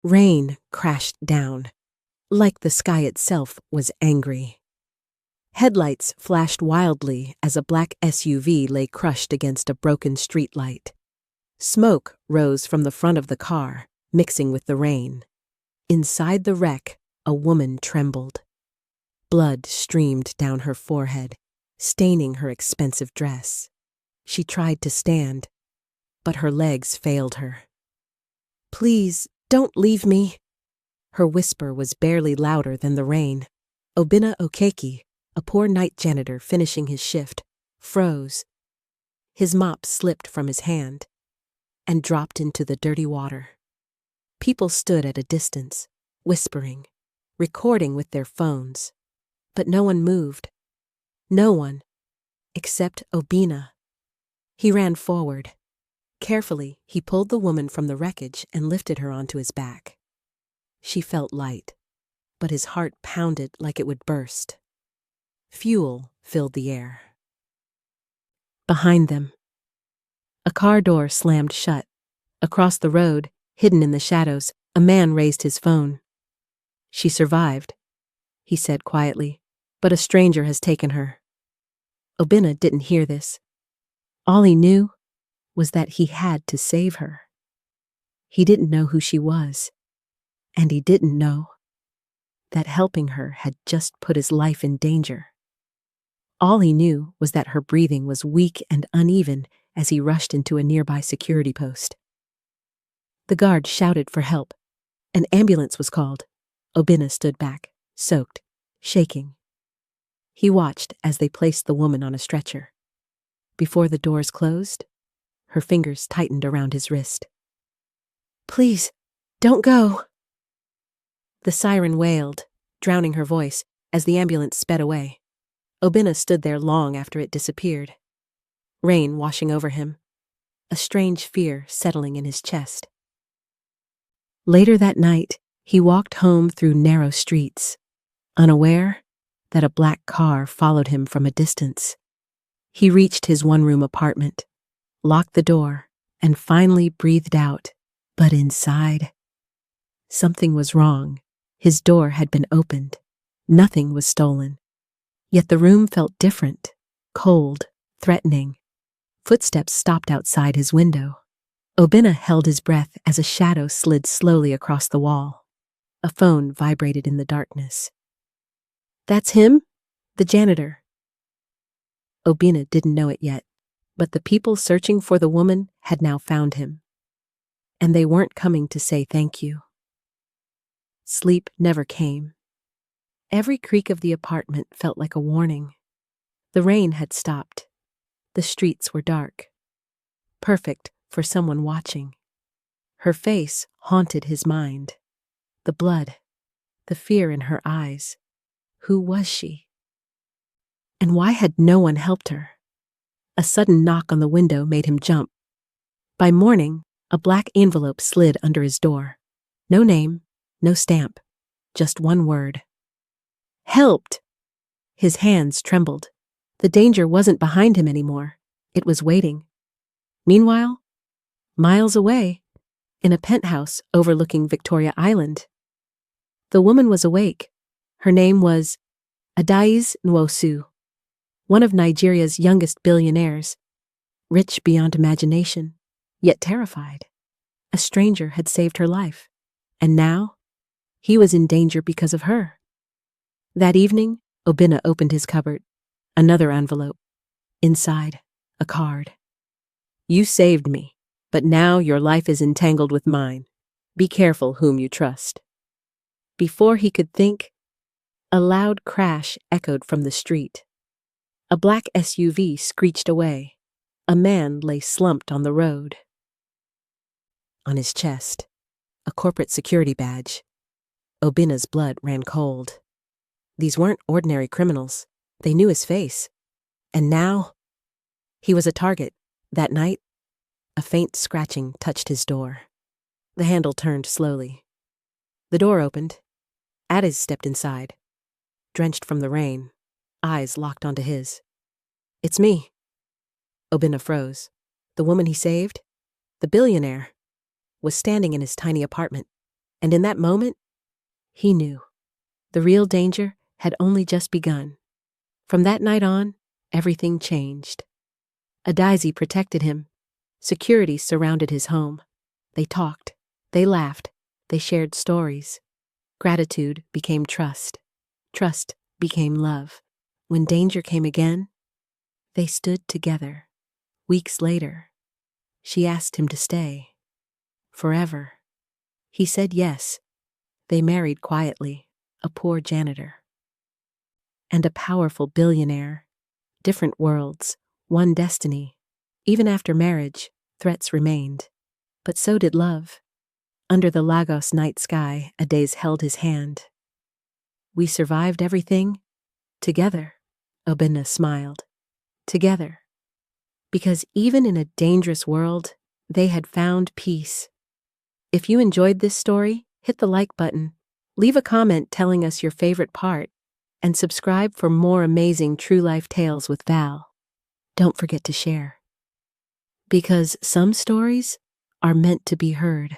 Rain crashed down, like the sky itself was angry. Headlights flashed wildly as a black SUV lay crushed against a broken streetlight. Smoke rose from the front of the car, mixing with the rain. Inside the wreck, a woman trembled. Blood streamed down her forehead, staining her expensive dress. She tried to stand, but her legs failed her. "Please, don't leave me." Her whisper was barely louder than the rain. Obinna Okeke, a poor night janitor finishing his shift, froze. His mop slipped from his hand and dropped into the dirty water. People stood at a distance, whispering, recording with their phones. But no one moved. No one, except Obinna. He ran forward. Carefully, he pulled the woman from the wreckage and lifted her onto his back. She felt light, but his heart pounded like it would burst. Fuel filled the air. Behind them, a car door slammed shut. Across the road, hidden in the shadows, a man raised his phone. "She survived," he said quietly, "but a stranger has taken her." Obinna didn't hear this. All he knew was that he had to save her. He didn't know who she was, and he didn't know that helping her had just put his life in danger. All he knew was that her breathing was weak and uneven as he rushed into a nearby security post. The guard shouted for help. An ambulance was called. Obinna stood back, soaked, shaking. He watched as they placed the woman on a stretcher. Before the doors closed, her fingers tightened around his wrist. "Please, don't go." The siren wailed, drowning her voice, as the ambulance sped away. Obinna stood there long after it disappeared. Rain washing over him, a strange fear settling in his chest. Later that night, he walked home through narrow streets, unaware that a black car followed him from a distance. He reached his one-room apartment, locked the door, and finally breathed out. But inside, something was wrong. His door had been opened. Nothing was stolen. Yet the room felt different, cold, threatening. Footsteps stopped outside his window. Obinna held his breath as a shadow slid slowly across the wall. A phone vibrated in the darkness. "That's him? The janitor." Obinna didn't know it yet, but the people searching for the woman had now found him. And they weren't coming to say thank you. Sleep never came. Every creak of the apartment felt like a warning. The rain had stopped. The streets were dark. Perfect for someone watching. Her face haunted his mind. The blood, the fear in her eyes. Who was she? And why had no one helped her? A sudden knock on the window made him jump. By morning, a black envelope slid under his door. No name, no stamp, just one word. "Helped!" His hands trembled. The danger wasn't behind him anymore. It was waiting. Meanwhile, miles away, in a penthouse overlooking Victoria Island, the woman was awake. Her name was Adaize Nwosu, one of Nigeria's youngest billionaires, rich beyond imagination, yet terrified. A stranger had saved her life, and now he was in danger because of her. That evening, Obinna opened his cupboard. Another envelope. Inside, a card. "You saved me, but now your life is entangled with mine. Be careful whom you trust." Before he could think, a loud crash echoed from the street. A black SUV screeched away. A man lay slumped on the road. On his chest, a corporate security badge. Obinna's blood ran cold. These weren't ordinary criminals. They knew his face. And now, he was a target. That night, a faint scratching touched his door. The handle turned slowly. The door opened. Adaize stepped inside, drenched from the rain, eyes locked onto his. "It's me." Obinna froze. The woman he saved, the billionaire, was standing in his tiny apartment, And in that moment, he knew the real danger had only just begun. From that night on, everything changed. A daisy protected him. Security surrounded his home. They talked. They laughed. They shared stories. Gratitude became trust. Trust became love. When danger came again, they stood together. Weeks later, she asked him to stay. Forever. He said yes. They married quietly, a poor janitor and a powerful billionaire. Different worlds, one destiny. Even after marriage, threats remained. But so did love. Under the Lagos night sky, Ades held his hand. We survived everything together, Obinna smiled. Together. Because even in a dangerous world, they had found peace. If you enjoyed this story, hit the like button, leave a comment telling us your favorite part, and subscribe for more amazing true life tales with Val. Don't forget to share. Because some stories are meant to be heard.